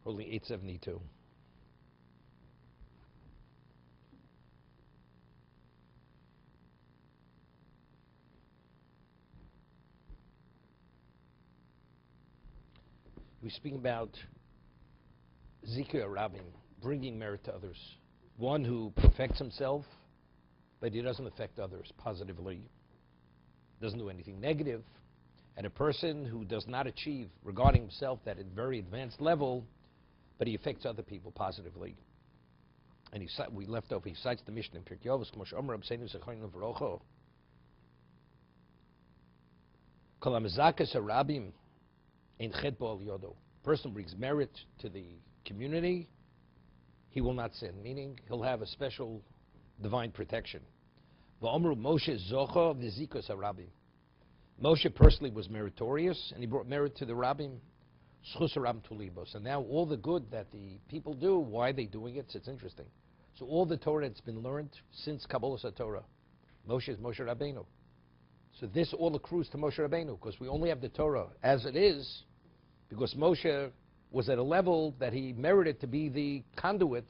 Only 872. We're speaking about Judeo-Arabic, bringing merit to others. One who perfects himself, but he doesn't affect others positively, doesn't do anything negative. And a person who does not achieve regarding himself that at very advanced level, but he affects other people positively. And we left off, he cites the Mishnah in Pirkei Avos, Kmo she'omer Rabbeinu Zechariah V'rocho. Kol ha'mezakas harabim ein chet bo al yodo. Person brings merit to the community, he will not sin, meaning he'll have a special divine protection. V'omru Moshe zocha v'zikos harabim. Moshe personally was meritorious, and he brought merit to the rabbim. Schus harabim tulibos. And now all the good that the people do, why are they doing it? It's interesting. So all the Torah that's been learned since Kabbalah Torah, Moshe is Moshe Rabbeinu. So this all accrues to Moshe Rabbeinu, because we only have the Torah as it is, because Moshe was at a level that he merited to be the conduit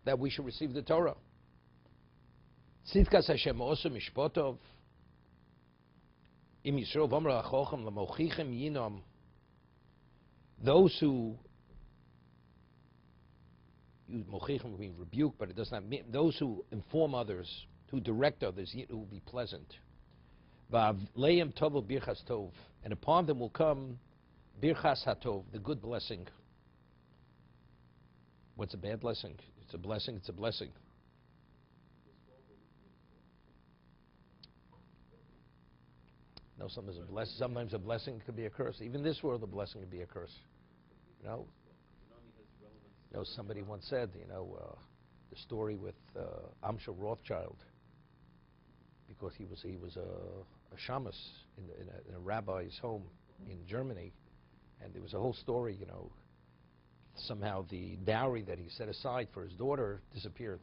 that we should receive the Torah. Tzidkas Hashem osu mishpotov im Yisrael v'omra achochem l'mochichem yinom. Those who use mochichem means rebuke, but it does not mean those who inform others, who direct others, it will be pleasant. V'avleim tovo birchas tov, and upon them will come birchas hatov, the good blessing. What's a bad blessing? It's a blessing. It's a blessing. No, sometimes a blessing could be a curse. Even this world, a blessing could be a curse. You know, somebody once said, the story with Amshel Rothschild, because he was a shamus in a rabbi's home in Germany, and there was a whole story. Somehow the dowry that he set aside for his daughter disappeared,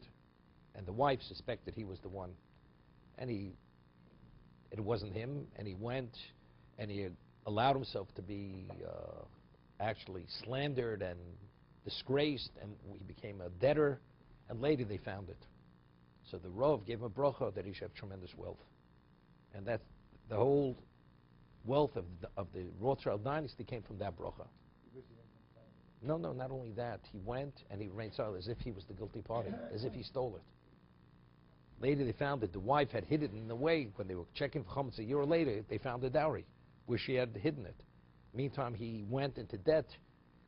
and the wife suspected he was the one, and it wasn't him, and he went and he allowed himself to be actually slandered and disgraced, and he became a debtor, and later they found it. So the Rav gave him a bracha that he should have tremendous wealth, and that the whole wealth of the Rothschild dynasty came from that bracha. No, not only that. He went and he remained silent as if he was the guilty party, as if he stole it. Later they found that the wife had hid it in the way. When they were checking for chametz a year later, they found the dowry where she had hidden it. Meantime, he went into debt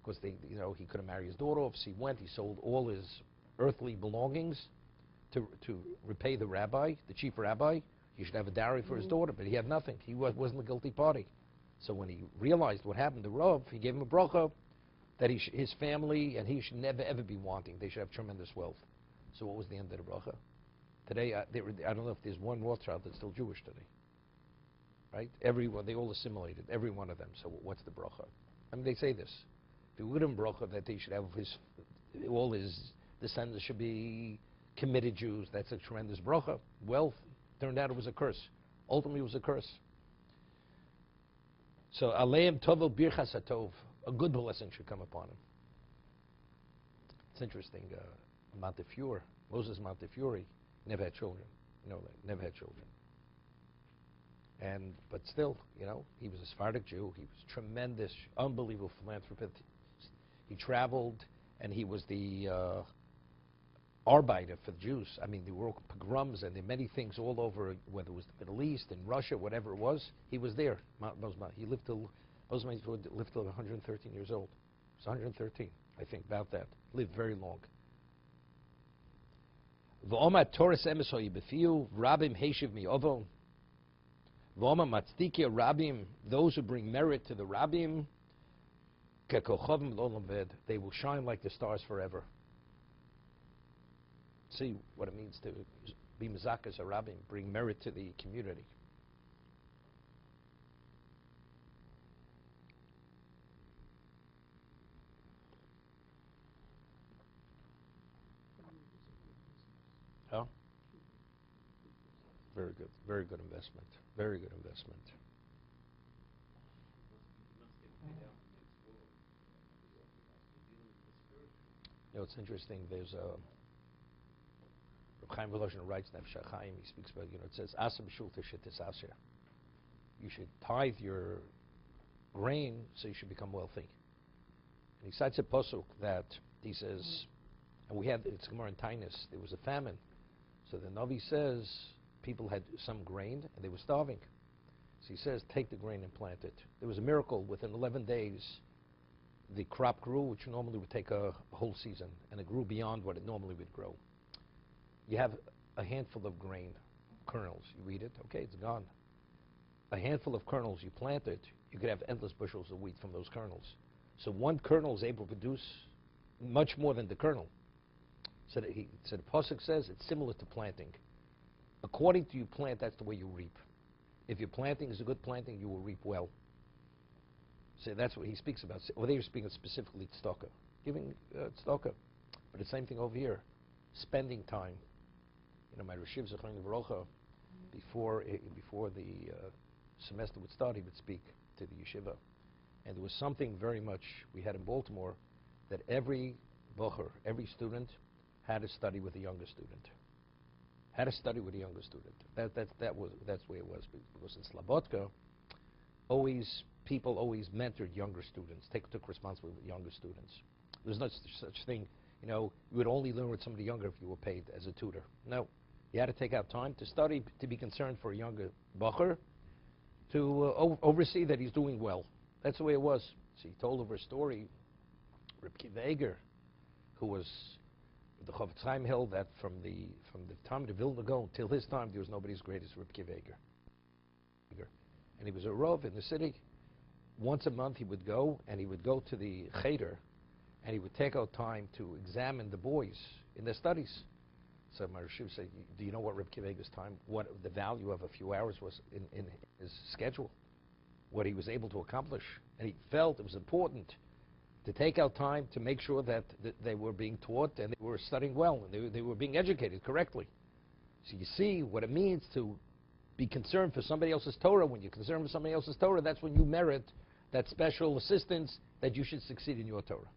because he couldn't marry his daughter off. So he sold all his earthly belongings to repay the rabbi, the chief rabbi. He should have a dowry for his daughter, but he had nothing. He wasn't the guilty party. So when he realized what happened to Rav, he gave him a bracha that his family and he should never ever be wanting. They should have tremendous wealth. So what was the end of the bracha? Today, I don't know if there's one Rothschild that's still Jewish today, right? Everyone, they all assimilated, every one of them. So what's the bracha? I mean, they say this: if you would have bracha that they should have all his descendants should be committed Jews. That's a tremendous bracha. Wealth turned out it was a curse. Ultimately, it was a curse. So aleim tovo birchas hatov. A good blessing should come upon him. It's interesting. Montefiore, Moses Montefiore, never had children. Never had children. But still, he was a Sephardic Jew. He was tremendous, unbelievable philanthropist. He traveled, and he was the arbiter for the Jews. I mean, there were pogroms, and there were many things all over, whether it was the Middle East and Russia, whatever it was. He was there. He lived till. Those men lived till 113 years old. It was 113, I think, about that. Lived very long. V'oma Torres emesoyi befiu rabim heishiv mi'ovo. V'oma matzdikia rabim, those who bring merit to the rabim, kekochavim l'olam ved, they will shine like the stars forever. See what it means to be mezakas a rabim, bring merit to the community. Huh? Very good. Very good investment. Very good investment. You know, it's interesting. There's a Reb Chaim Volozhin writes in Veschanan. He speaks about, you know, it says Asam Shulta Shittis Asher. You should tithe your grain so you should become wealthy. And he cites a pasuk that he says, and we had it's Gemara in Tainus. There was a famine, so the Navi says people had some grain and they were starving. So he says, take the grain and plant it. There was a miracle. Within 11 days, the crop grew, which normally would take a whole season, and it grew beyond what it normally would grow. You have a handful of grain kernels. You eat it, okay, it's gone. A handful of kernels, you plant it, you could have endless bushels of wheat from those kernels. So one kernel is able to produce much more than the kernel. So the pasuk says it's similar to planting. According to you plant, that's the way you reap. If your planting is a good planting, you will reap well. So that's what he speaks about. Over there, he's speaking specifically tzedakah, giving tzedakah. But the same thing over here, spending time. You know, my Rashiv Zechron V'rocha, before the semester would start, he would speak to the yeshiva. And there was something very much we had in Baltimore, that every bocher, every student, had to study with a younger student. Had to study with a younger student. That's the way it was. Because in Slobodka, people always mentored younger students, took responsibility with younger students. There's no such thing, you know, you would only learn with somebody younger if you were paid as a tutor. No, you had to take out time to study, to be concerned for a younger bocher, to oversee that he's doing well. That's the way it was. So he told over a story, Reb Kiva, who was the Chovot HaLevavos held that from the time of the Vilna Gaon till his time, there was nobody as great as Reb Kiva. And he was a Rav in the city. Once a month he would go, and he would go to the cheder, and he would take out time to examine the boys in their studies. So my Rashiv said, do you know what Reb Kiva's time, what the value of a few hours was in his schedule, what he was able to accomplish? And he felt it was important to take out time to make sure that they were being taught and they were studying well and they were being educated correctly. So you see what it means to be concerned for somebody else's Torah. When you're concerned for somebody else's Torah, that's when you merit that special assistance that you should succeed in your Torah.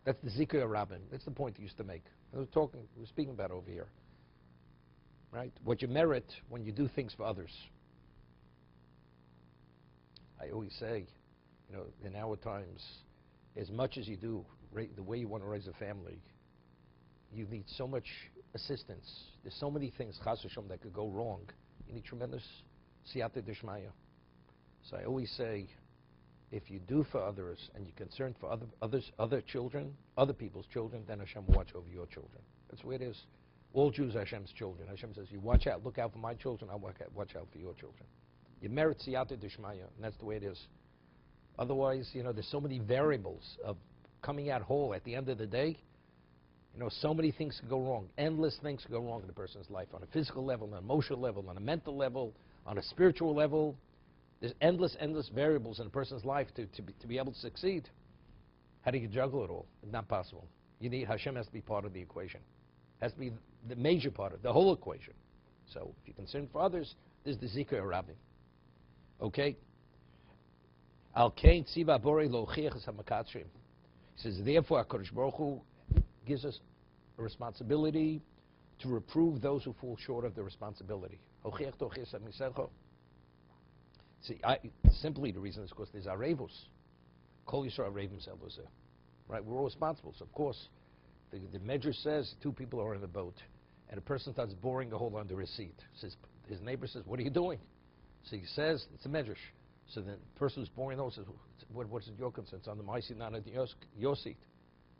That's the Judeo-Arabic. That's the point he used to make. We're speaking about over here. Right? What you merit when you do things for others. I always say, you know, in our times, as much as you do, the way you want to raise a family, you need so much assistance. There's so many things, chas v'shalom, that could go wrong. You need tremendous siyata d'shmaya. So I always say, if you do for others and you're concerned for other children, other people's children, then Hashem will watch over your children. That's the way it is. All Jews are Hashem's children. Hashem says, you watch out, look out for my children, I'll watch out for your children. You merit siyata d'shmaya, and that's the way it is. Otherwise, you know, there's so many variables of coming out whole at the end of the day. You know, so many things can go wrong. Endless things can go wrong in a person's life, on a physical level, on an emotional level, on a mental level, on a spiritual level. There's endless variables in a person's life to be able to succeed. How do you juggle it all? It's not possible. You need, Hashem has to be part of the equation. Has to be the major part of the whole equation. So if you're concerned for others, there's the Judeo-Arabic. Okay? Al-Kain tziva borei lochiach es hamakatrim. He says, therefore, HaKadosh Baruch Hu gives us a responsibility to reprove those who fall short of the responsibility. See, simply the reason is because there's arevos. Kol Yisrael arevim selvos. Right? We're all responsible. So, of course, the Medrash says two people are in a boat, and a person starts boring a hole under his seat. His neighbor says, what are you doing? So he says, it's a Medrash. So the person who's boring the hole says, what's your concern? It's on my seat, not on your seat.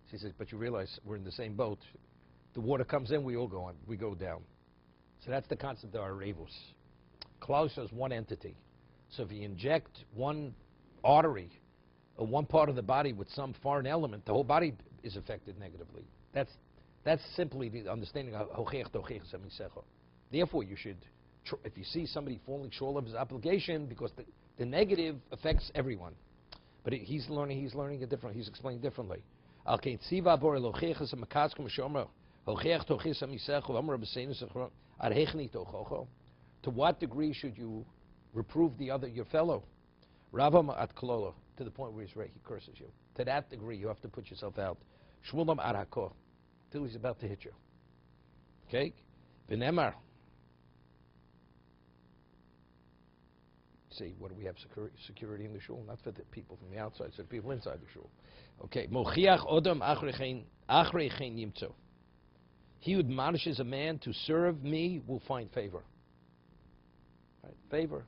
So he says, but you realize we're in the same boat. The water comes in, we all go on. We go down. So that's the concept of our arevos. Klaus is one entity. So if you inject one artery or one part of the body with some foreign element, the whole body is affected negatively. That's simply the understanding of hochech tochech semisecho. Therefore, you should, if you see somebody falling short of his obligation, because the negative affects everyone. But he's learning it differently. He's explaining differently. To what degree should you reprove your fellow? To the point where he curses you. To that degree, you have to put yourself out. Shmulam arako, till he's about to hit you. Okay? V'nemar. See, what do we have security in the shul? Not for the people from the outside, so the people inside the shul. Okay. Mochiach odam achrei chen yimtzo. He who admonishes a man to serve me will find favor. Right? Favor.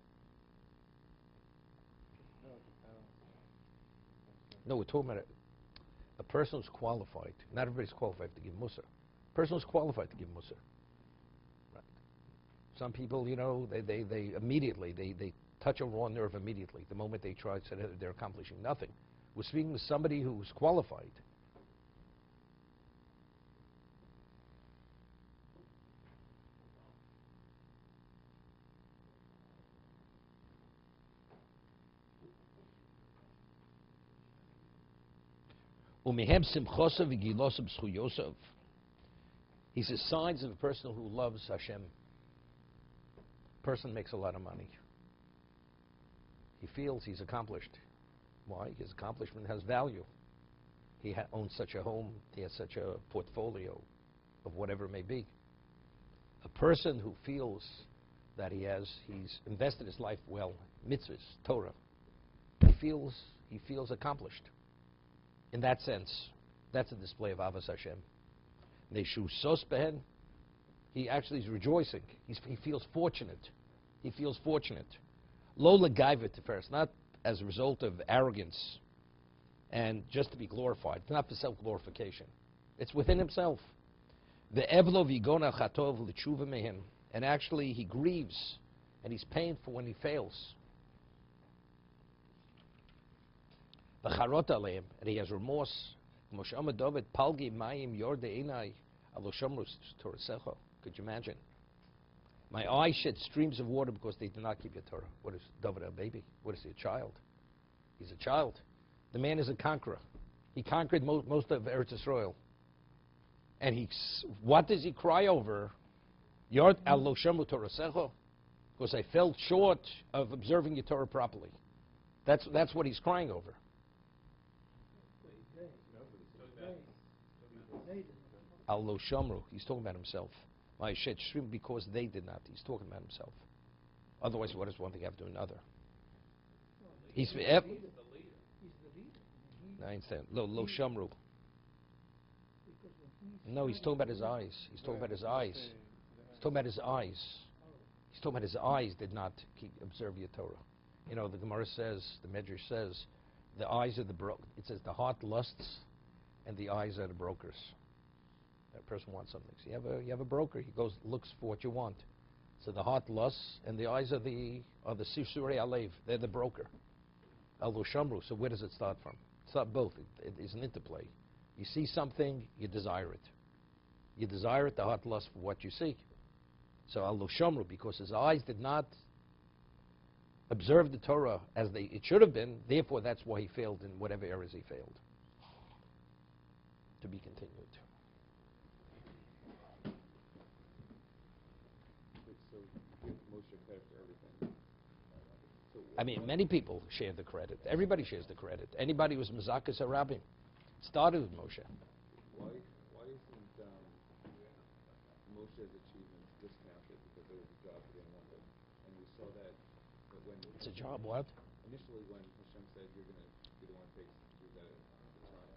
No, we're talking about a person who's qualified. Not everybody's qualified to give mussar. A person who's qualified to give mussar. Right. Some people, they immediately, they touch a raw nerve immediately. The moment they try, so they're accomplishing nothing. We're speaking with somebody who's qualified. He says signs of a person who loves Hashem. Person makes a lot of money. He feels he's accomplished. Why? His accomplishment has value. He owns such a home. He has such a portfolio of whatever it may be. A person who feels that he's invested his life well, mitzvahs, Torah, he feels accomplished. In that sense, that's a display of Avos Hashem. Neshu sos behen, he actually is rejoicing. He feels fortunate. He feels fortunate. Lo legaivet first, not as a result of arrogance and just to be glorified. It's not for self-glorification. It's within himself. The evlo vigona chatov l'tshuva mehim, and actually he grieves and he's painful when he fails. V'charot aleim, and he has remorse. Moshe David palgi mayim yorde einai alo shomrus torasecho. Could you imagine? My eyes shed streams of water because they did not keep your Torah. What is David, a baby? What is he, a child? He's a child. The man is a conqueror. He conquered most of Eretz Yisrael. And what does he cry over? Yord alo shomru torasecho, because I fell short of observing your Torah properly. That's what he's crying over. Alo Shamru, he's talking about himself. My shed shrim because they did not. He's talking about himself. Otherwise, what does one thing have to do another? He's the leader. I understand. Lo Shamru. No, he's talking about his eyes. He's talking about his eyes. He's talking about his eyes. He's talking about his eyes did not observe your Torah. The Gemara says, the Medrash says, the eyes are it says the heart lusts and the eyes are the brokers. That person wants something. So you have a broker. He goes, looks for what you want. So the heart lusts and the eyes are the Sisure Alev. They're the broker. Alo Shamru. So where does it start from? It's not both. It is an interplay. You see something, you desire it. You desire it, the heart lusts for what you see. So Alo Shamru, because his eyes did not observe the Torah as it should have been, therefore that's why he failed in whatever areas he failed. To be continued. I mean, many people share the credit. Everybody shares the credit. Anybody who's Mazakas Arabim started with Moshe. Why isn't Moshe's achievements discounted because it was a job he didn't want? And we saw that when It's a job, what? Initially, when Hashem said you're going to be the one who takes Judah to Mitzrayim,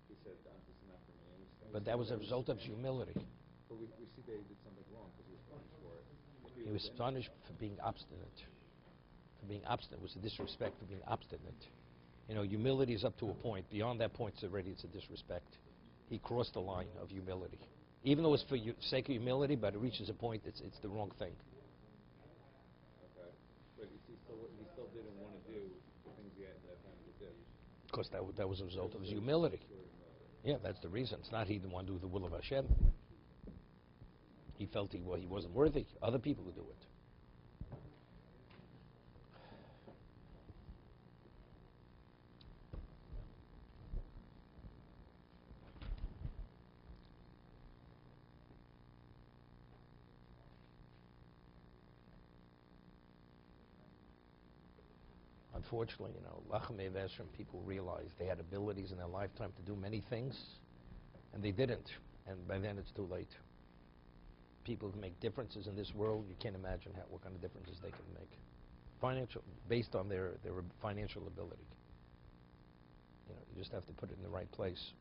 he said, "This is not for me." But that was a result of his humility. But we see that he did something wrong because he was punished for it. He was punished for being obstinate. For being obstinate. It was a disrespect for being obstinate. Humility is up to a point. Beyond that point, it's a disrespect. He crossed the line of humility. Even though it's for sake of humility, but it reaches a point, it's the wrong thing. Okay. But he still didn't want to do the things he had that time to do. Because that was a result of his humility. Yeah, that's the reason. It's not he didn't want to do the will of Hashem. He felt he wasn't worthy. Other people would do it. unfortunately, Lachamei Veshem, people realized they had abilities in their lifetime to do many things, and they didn't. And by then it's too late. People who make differences in this world, you can't imagine what kind of differences they can make. Based on their financial ability. You just have to put it in the right place.